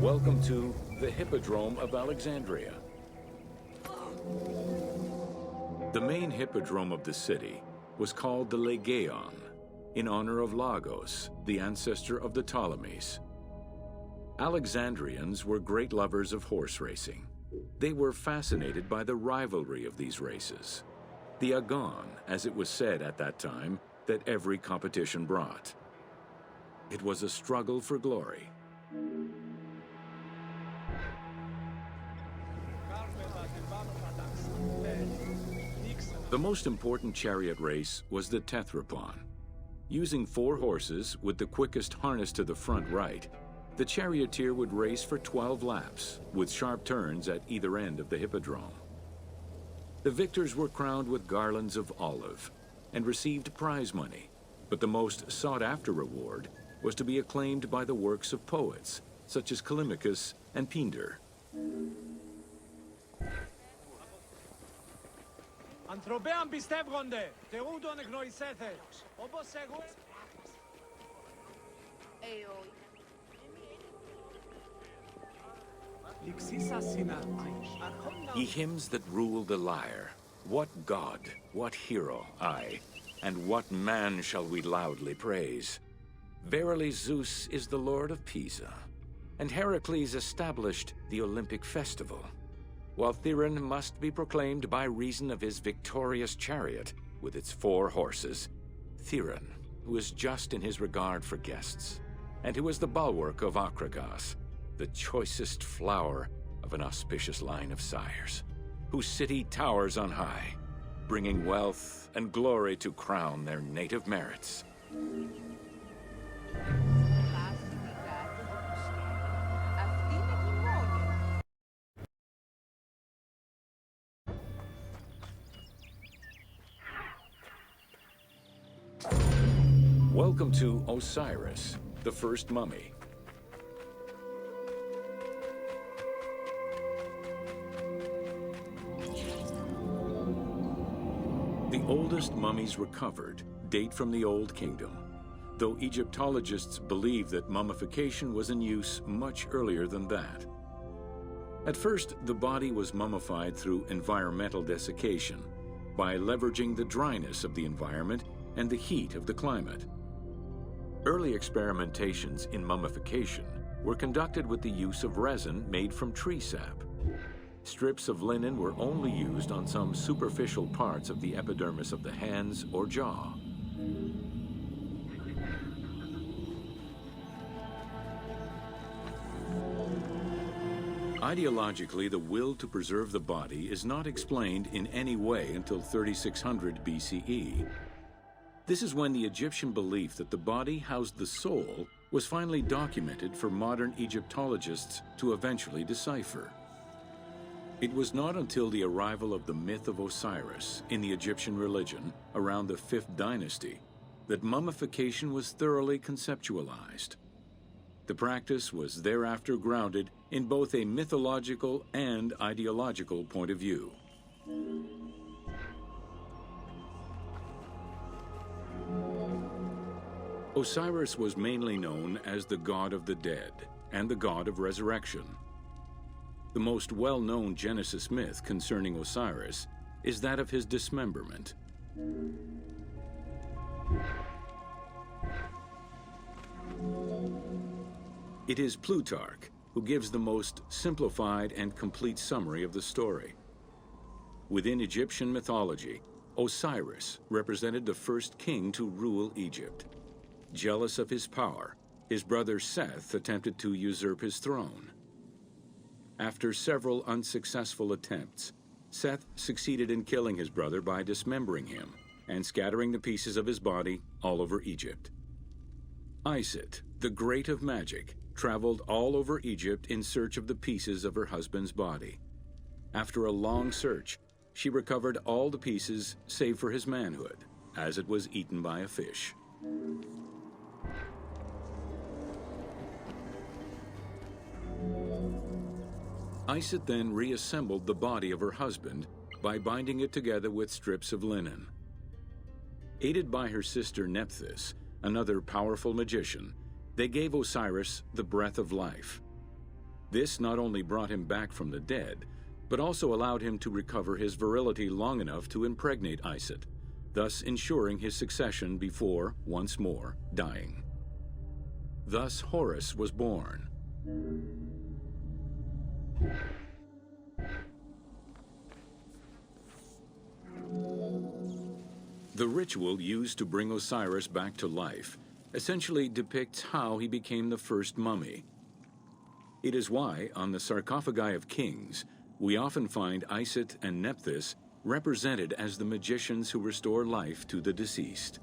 Welcome to the Hippodrome of Alexandria. The main hippodrome of the city was called the Legeon, in honor of Lagos, the ancestor of the Ptolemies. Alexandrians were great lovers of horse racing. They were fascinated by the rivalry of these races, the agon, as it was said at that time, that every competition brought. It was a struggle for glory. The most important chariot race was the Tethrypon. Using 4 horses with the quickest harness to the front right, the charioteer would race for 12 laps, with sharp turns at either end of the hippodrome. The victors were crowned with garlands of olive and received prize money, but the most sought-after reward was to be acclaimed by the works of poets, such as Callimachus and Pindar. Ανθρωπέαν πιστεύονται, θεούντον γνωρισέθε, όπως εγώ... Ye hymns that rule the lyre, what god, what hero, aye, and what man shall we loudly praise? Verily Zeus is the lord of Pisa, and Heracles established the Olympic festival, while Thiron must be proclaimed by reason of his victorious chariot with its 4 horses. Thiron, who is just in his regard for guests, and who is the bulwark of Acragas, the choicest flower of an auspicious line of sires, whose city towers on high, bringing wealth and glory to crown their native merits. Welcome to Osiris, the first mummy. The oldest mummies recovered date from the Old Kingdom, though Egyptologists believe that mummification was in use much earlier than that. At first, the body was mummified through environmental desiccation, by leveraging the dryness of the environment and the heat of the climate. Early experimentations in mummification were conducted with the use of resin made from tree sap. Strips of linen were only used on some superficial parts of the epidermis of the hands or jaw. Ideologically, the will to preserve the body is not explained in any way until 3600 BCE. This is when the Egyptian belief that the body housed the soul was finally documented for modern Egyptologists to eventually decipher. It was not until the arrival of the myth of Osiris in the Egyptian religion around the 5th dynasty that mummification was thoroughly conceptualized. The practice was thereafter grounded in both a mythological and ideological point of view. Osiris was mainly known as the god of the dead and the god of resurrection. The most well-known Genesis myth concerning Osiris is that of his dismemberment. It is Plutarch who gives the most simplified and complete summary of the story. Within Egyptian mythology, Osiris represented the first king to rule Egypt. Jealous of his power, his brother Seth attempted to usurp his throne. After several unsuccessful attempts, Seth succeeded in killing his brother by dismembering him and scattering the pieces of his body all over Egypt. Isis, the great of magic, traveled all over Egypt in search of the pieces of her husband's body. After a long search, she recovered all the pieces save for his manhood, as it was eaten by a fish. Isis then reassembled the body of her husband by binding it together with strips of linen. Aided by her sister Nephthys, another powerful magician, they gave Osiris the breath of life. This not only brought him back from the dead, but also allowed him to recover his virility long enough to impregnate Iset, thus ensuring his succession before, once more, dying. Thus Horus was born. The ritual used to bring Osiris back to life essentially depicts how he became the first mummy. It is why, on the sarcophagi of kings, we often find Iset and Nephthys represented as the magicians who restore life to the deceased.